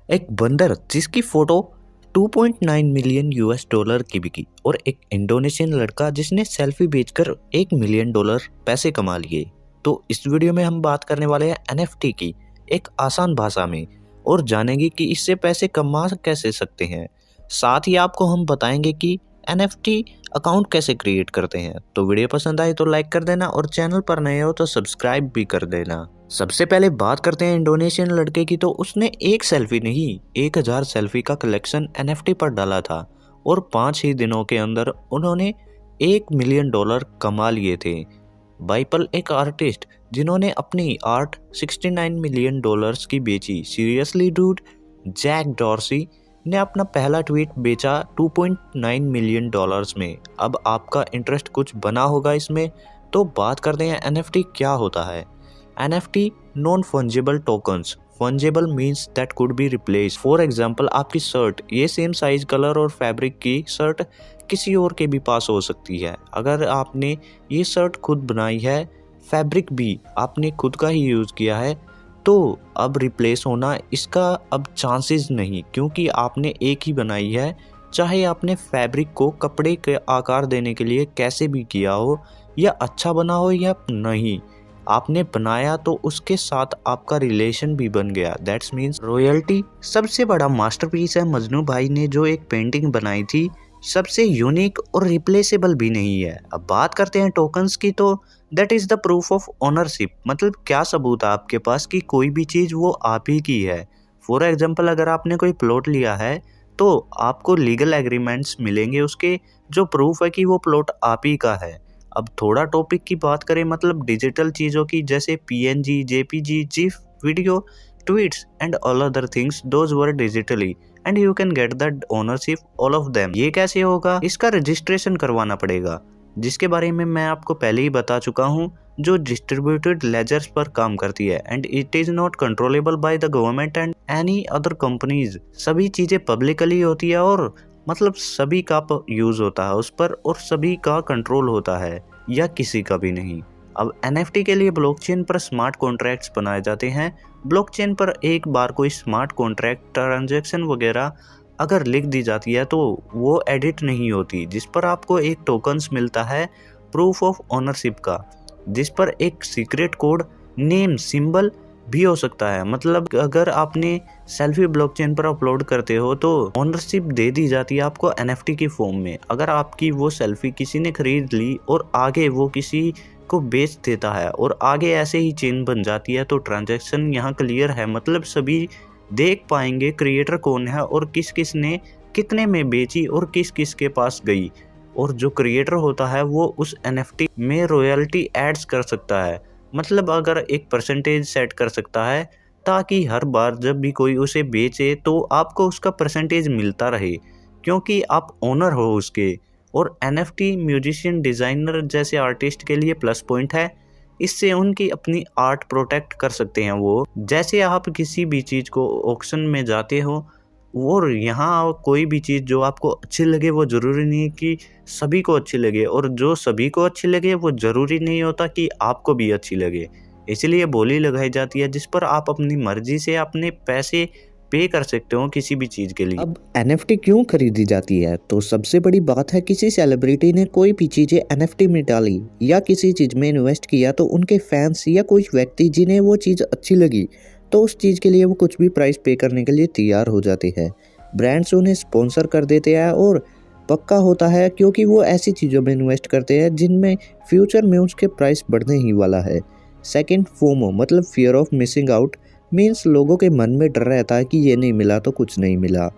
एक बंदर जिसकी फोटो 2.9 मिलियन यूएस डॉलर की बिकी और एक इंडोनेशियन लड़का जिसने सेल्फी बेचकर $1 मिलियन पैसे कमा लिए। तो इस वीडियो में हम बात करने वाले हैं एनएफटी की एक आसान भाषा में और जानेंगे कि इससे पैसे कमा कैसे सकते हैं। साथ ही आपको हम बताएंगे कि एनएफटी अकाउंट कैसे क्रिएट करते हैं। तो वीडियो पसंद आए तो लाइक कर देना और चैनल पर नए हो तो सब्सक्राइब भी कर देना। सबसे पहले बात करते हैं इंडोनेशियन लड़के की। तो उसने एक सेल्फी नहीं 1000 सेल्फी का कलेक्शन एनएफटी पर डाला था और 5 ही दिनों के अंदर उन्होंने $1 मिलियन कमा लिए थे। बाइपल एक आर्टिस्ट जिन्होंने अपनी आर्ट $69 मिलियन की बेची। सीरियसली डूड, जैक डॉर्सी ने अपना पहला ट्वीट बेचा $2.9 मिलियन में। अब आपका इंटरेस्ट कुछ बना होगा इसमें। तो बात करते हैं एनएफटी क्या होता है। NFT non fungible tokens. Fungible means that could be replace. For example आपकी शर्ट, ये सेम साइज, कलर और फैब्रिक की शर्ट किसी और के भी पास हो सकती है। अगर आपने ये शर्ट खुद बनाई है, फैब्रिक भी आपने खुद का ही यूज़ किया है, तो अब रिप्लेस होना इसका अब चांसेस नहीं, क्योंकि आपने एक ही बनाई है। चाहे आपने फैब्रिक को कपड़े के आकार देने के लिए कैसे भी किया हो, या अच्छा बना हो या नहीं, आपने बनाया तो उसके साथ आपका रिलेशन भी बन गया। That's means royalty. सबसे बड़ा मास्टरपीस है मजनू भाई ने जो एक पेंटिंग बनाई थी, सबसे यूनिक और रिप्लेसेबल भी नहीं है। अब बात करते हैं टोकन्स की। तो that is the proof of ownership. मतलब क्या सबूत है आपके पास कि कोई भी चीज़ वो आप ही की है। फॉर एग्जाम्पल अगर आपने कोई प्लॉट लिया है तो आपको लीगल एग्रीमेंट्स मिलेंगे उसके, जो प्रूफ है कि वो प्लॉट आप ही का है। अब थोड़ा टॉपिक की बात करें, मतलब डिजिटल चीज़ों की, जैसे PNG, JPG, GIF, video, tweets and all other things, those were digitally and you can get the ownership all of them. ये कैसे होगा? इसका रजिस्ट्रेशन करवाना पड़ेगा, जिसके बारे में मैं आपको पहले ही बता चुका हूँ, जो डिस्ट्रीब्यूटेड लेजर्स पर काम करती है and it is not controllable by the government and any other companies. सभी चीज़ें पब्लिकली होती है और मतलब सभी का यूज़ होता है उस पर और सभी का कंट्रोल होता है, या किसी का भी नहीं। अब एनएफटी के लिए ब्लॉकचेन पर स्मार्ट कॉन्ट्रैक्ट्स बनाए जाते हैं। ब्लॉकचेन पर एक बार कोई स्मार्ट कॉन्ट्रैक्ट ट्रांजैक्शन वगैरह अगर लिख दी जाती है तो वो एडिट नहीं होती, जिस पर आपको एक टोकन्स मिलता है प्रूफ ऑफ ओनरशिप का, जिस पर एक सीक्रेट कोड, नेम, सिंबल भी हो सकता है। मतलब अगर आपने सेल्फी ब्लॉकचेन पर अपलोड करते हो तो ओनरशिप दे दी जाती है आपको एनएफटी की फॉर्म में। अगर आपकी वो सेल्फी किसी ने खरीद ली और आगे वो किसी को बेच देता है और आगे ऐसे ही चेन बन जाती है, तो ट्रांजैक्शन यहाँ क्लियर है। मतलब सभी देख पाएंगे क्रिएटर कौन है और किस किस ने कितने में बेची और किस किस के पास गई। और जो क्रिएटर होता है वो उस एनएफटी में रॉयल्टी एड्स कर सकता है। मतलब अगर एक परसेंटेज सेट कर सकता है ताकि हर बार जब भी कोई उसे बेचे तो आपको उसका परसेंटेज मिलता रहे, क्योंकि आप ओनर हो उसके। और एनएफटी म्यूजिशियन, डिज़ाइनर जैसे आर्टिस्ट के लिए प्लस पॉइंट है। इससे उनकी अपनी आर्ट प्रोटेक्ट कर सकते हैं वो। जैसे आप किसी भी चीज़ को ऑक्शन में जाते हो और यहाँ कोई भी चीज़ जो आपको अच्छी लगे वो ज़रूरी नहीं कि सभी को अच्छी लगे, और जो सभी को अच्छी लगे वो ज़रूरी नहीं होता कि आपको भी अच्छी लगे। इसलिए बोली लगाई जाती है जिस पर आप अपनी मर्जी से अपने पैसे पे कर सकते हो किसी भी चीज़ के लिए। अब NFT क्यों खरीदी जाती है? तो सबसे बड़ी बात है, किसी सेलिब्रिटी ने कोई भी चीज़ें NFT में डाली या किसी चीज़ में इन्वेस्ट किया तो उनके फैंस या कोई व्यक्ति जिन्हें वो चीज़ अच्छी लगी तो उस चीज़ के लिए वो कुछ भी प्राइस पे करने के लिए तैयार हो जाते हैं। ब्रांड्स उन्हें स्पॉन्सर कर देते हैं और पक्का होता है, क्योंकि वो ऐसी चीज़ों में इन्वेस्ट करते हैं जिनमें फ्यूचर में उसके प्राइस बढ़ने ही वाला है। सेकेंड, फोमो मतलब fear of missing out. Means लोगों के मन में डर रहता है कि ये नहीं मिला तो कुछ नहीं मिला।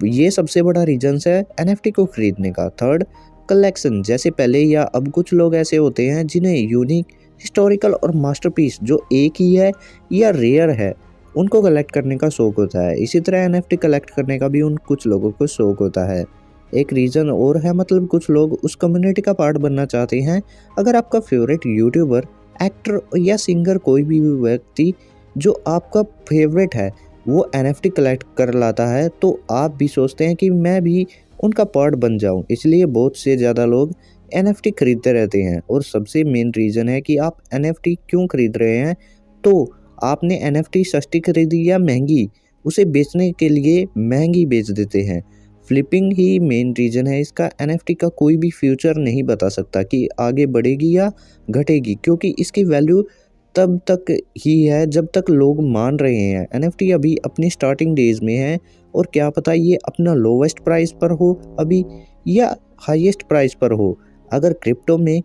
ये सबसे बड़ा रीजन है एनएफटी को खरीदने का। Third, collection. जैसे पहले या अब कुछ लोग ऐसे होते हैं जिन्हें यूनिक, हिस्टोरिकल और मास्टरपीस जो एक ही है या रेयर है उनको कलेक्ट करने का शौक होता है। इसी तरह एनएफटी कलेक्ट करने का भी उन कुछ लोगों को शौक होता है। एक रीज़न और है, मतलब कुछ लोग उस कम्युनिटी का पार्ट बनना चाहते हैं। अगर आपका फेवरेट यूट्यूबर, एक्टर या सिंगर, कोई भी व्यक्ति जो आपका फेवरेट है वो एनएफटी कलेक्ट कर लाता है तो आप भी सोचते हैं कि मैं भी उनका पार्ट बन जाऊं। इसलिए बहुत से ज़्यादा लोग एनएफटी खरीदते रहते हैं। और सबसे मेन रीज़न है कि आप एनएफटी क्यों खरीद रहे हैं। तो आपने एनएफटी सस्ती खरीदी या महंगी, उसे बेचने के लिए महंगी बेच देते हैं। फ्लिपिंग ही मेन रीज़न है इसका। एनएफटी का कोई भी फ्यूचर नहीं बता सकता कि आगे बढ़ेगी या घटेगी, क्योंकि इसकी वैल्यू तब तक ही है जब तक लोग मान रहे हैं। एनएफटी अभी अपनी स्टार्टिंग डेज में है और क्या पता ये अपना लोवेस्ट प्राइस पर हो अभी या हाईएस्ट प्राइस पर हो। अगर क्रिप्टो में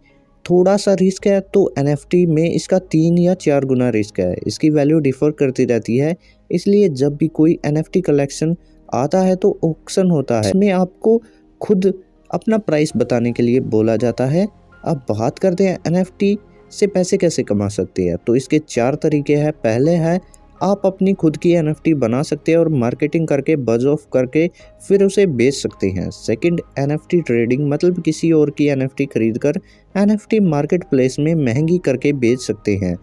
थोड़ा सा रिस्क है तो एनएफटी में इसका 3 या 4 गुना रिस्क है। इसकी वैल्यू डिफर करती रहती है, इसलिए जब भी कोई एनएफटी कलेक्शन आता है तो ऑक्शन होता है, इसमें आपको खुद अपना प्राइस बताने के लिए बोला जाता है। अब बात करते हैं एनएफटी से पैसे कैसे कमा सकते हैं। तो इसके 4 तरीके हैं। पहले है आप अपनी खुद की एनएफटी बना सकते हैं और मार्केटिंग करके बज ऑफ करके फिर उसे बेच सकते हैं। सेकंड, एनएफटी ट्रेडिंग, मतलब किसी और की एनएफटी खरीद कर एनएफटी मार्केट प्लेस में महंगी करके बेच सकते हैं।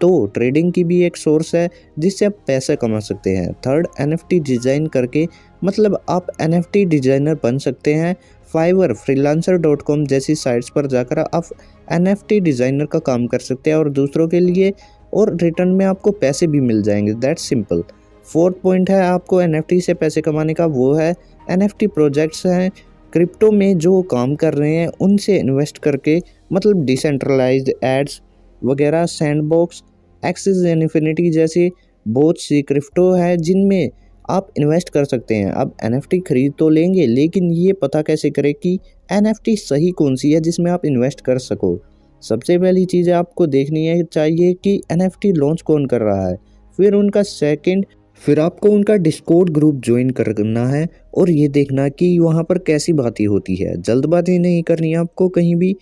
तो ट्रेडिंग की भी एक सोर्स है जिससे आप पैसा कमा सकते हैं। थर्ड, एनएफटी डिज़ाइन करके, मतलब आप एनएफटी डिज़ाइनर बन सकते हैं। फाइवर, freelancer.com जैसी साइट्स पर जाकर आप एनएफटी डिज़ाइनर का काम कर सकते हैं और दूसरों के लिए, और रिटर्न में आपको पैसे भी मिल जाएंगे। That's simple. फोर्थ पॉइंट है आपको एनएफटी से पैसे कमाने का, वो है एनएफटी प्रोजेक्ट्स हैं क्रिप्टो में जो काम कर रहे हैं उनसे इन्वेस्ट करके, मतलब डिसेंट्रलाइज्ड एड्स वगैरह, सैंडबॉक्स, एक्सिस इन्फिनिटी जैसे बहुत सी क्रिप्टो है जिनमें आप इन्वेस्ट कर सकते हैं। अब एनएफटी खरीद तो लेंगे, लेकिन ये पता कैसे करें कि एनएफटी सही कौन सी है जिसमें आप इन्वेस्ट कर सको। सबसे पहली चीज़ आपको देखनी है चाहिए कि एनएफटी लॉन्च कौन कर रहा है। फिर आपको उनका डिस्कॉर्ड ग्रुप ज्वाइन करना है और ये देखना कि वहाँ पर कैसी बातें होती है। जल्दबाजी नहीं करनी है आपको कहीं भी।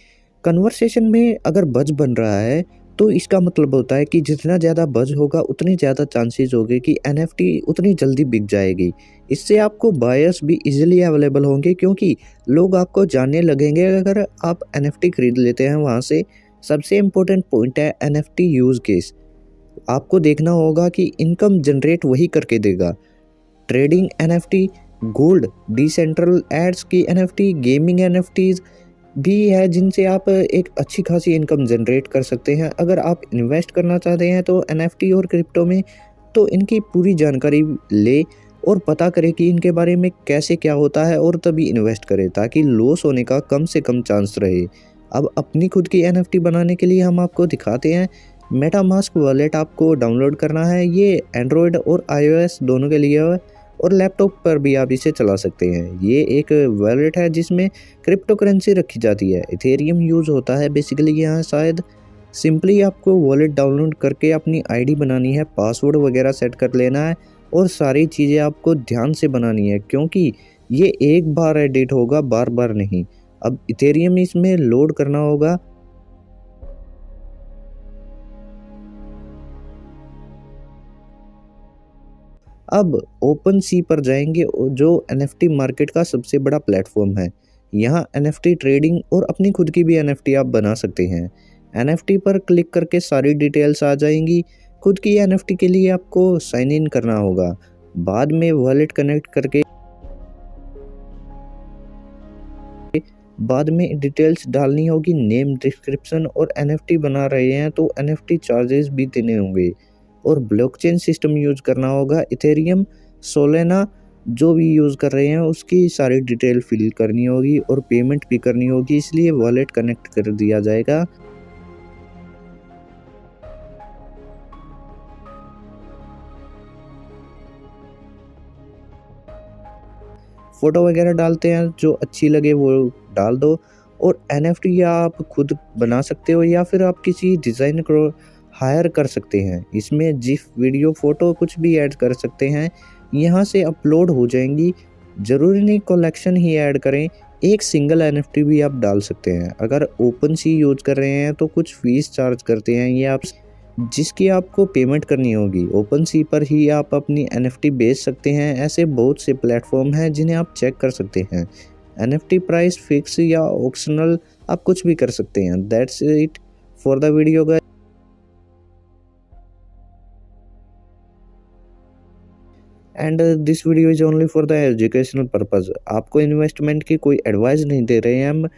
कन्वर्सेशन में अगर बज बन रहा है तो इसका मतलब होता है कि जितना ज़्यादा बज होगा उतनी ज़्यादा चांसेस होंगे कि एनएफटी उतनी जल्दी बिक जाएगी। इससे आपको बायर्स भी इजीली अवेलेबल होंगे, क्योंकि लोग आपको जानने लगेंगे अगर आप एनएफटी खरीद लेते हैं वहाँ से। सबसे इम्पोर्टेंट पॉइंट है एनएफटी यूज़ केस। आपको देखना होगा कि इनकम जनरेट वही करके देगा। ट्रेडिंग एनएफटी, गोल्ड, डिसेंट्रल एड्स की एनएफटी, गेमिंग एनएफटीज भी है जिनसे आप एक अच्छी खासी इनकम जनरेट कर सकते हैं। अगर आप इन्वेस्ट करना चाहते हैं तो एनएफटी और क्रिप्टो में, तो इनकी पूरी जानकारी ले और पता करें कि इनके बारे में कैसे क्या होता है और तभी इन्वेस्ट करें, ताकि लॉस होने का कम से कम चांस रहे। अब अपनी खुद की एनएफटी बनाने के लिए हम आपको दिखाते हैं। मेटामास्क वॉलेट आपको डाउनलोड करना है। ये एंड्रॉयड और आईओएस दोनों के लिए है और लैपटॉप पर भी आप इसे चला सकते हैं। ये एक वॉलेट है जिसमें क्रिप्टो करेंसी रखी जाती है। इथेरियम यूज़ होता है बेसिकली यहाँ शायद। सिंपली आपको वॉलेट डाउनलोड करके अपनी आईडी बनानी है, पासवर्ड वगैरह सेट कर लेना है और सारी चीज़ें आपको ध्यान से बनानी है, क्योंकि ये एक बार एडिट होगा, बार बार नहीं। अब इथेरियम इसमें लोड करना होगा। अब ओपन सी पर जाएंगे जो एनएफटी मार्केट का सबसे बड़ा प्लेटफॉर्म है। यहाँ एनएफटी ट्रेडिंग और अपनी खुद की भी एनएफटी आप बना सकते हैं। एनएफटी पर क्लिक करके सारी डिटेल्स आ जाएंगी। खुद की एनएफटी के लिए आपको साइन इन करना होगा। बाद में वॉलेट कनेक्ट करके बाद में डिटेल्स डालनी होगी, नेम, डिस्क्रिप्शन, और एनएफटी बना रहे हैं तो एनएफटी चार्जेस भी देने होंगे और ब्लॉकचेन सिस्टम यूज़ करना होगा। इथेरियम, सोलेना जो भी यूज़ कर रहे हैं उसकी सारी डिटेल फिल करनी होगी और पेमेंट भी करनी होगी, इसलिए वॉलेट कनेक्ट कर दिया जाएगा। फ़ोटो वगैरह डालते हैं, जो अच्छी लगे वो डाल दो। और एनएफटी या आप खुद बना सकते हो या फिर आप किसी डिज़ाइनर को हायर कर सकते हैं। इसमें जिफ, वीडियो, फ़ोटो कुछ भी ऐड कर सकते हैं, यहाँ से अपलोड हो जाएंगी। ज़रूरी नहीं कलेक्शन ही ऐड करें, एक सिंगल एनएफटी भी आप डाल सकते हैं। अगर ओपन सी यूज़ कर रहे हैं तो कुछ फ़ीस चार्ज करते हैं ये आप, जिसकी आपको पेमेंट करनी होगी। ओपन सी पर ही आप अपनी एनएफटी बेच सकते हैं। ऐसे बहुत से प्लेटफॉर्म हैं जिन्हें आप चेक कर सकते हैं। एनएफटी प्राइस फिक्स या ऑप्शनल आप कुछ भी कर सकते हैं। That's it for the video guys. And this video is only for the educational purpose. आपको इन्वेस्टमेंट की कोई एडवाइस नहीं दे रहे हैं हम,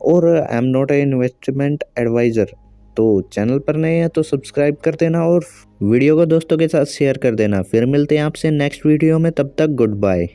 और I am not a investment advisor. तो चैनल पर नए हैं तो सब्सक्राइब कर देना और वीडियो को दोस्तों के साथ शेयर कर देना। फिर मिलते हैं आपसे नेक्स्ट वीडियो में, तब तक गुड बाय।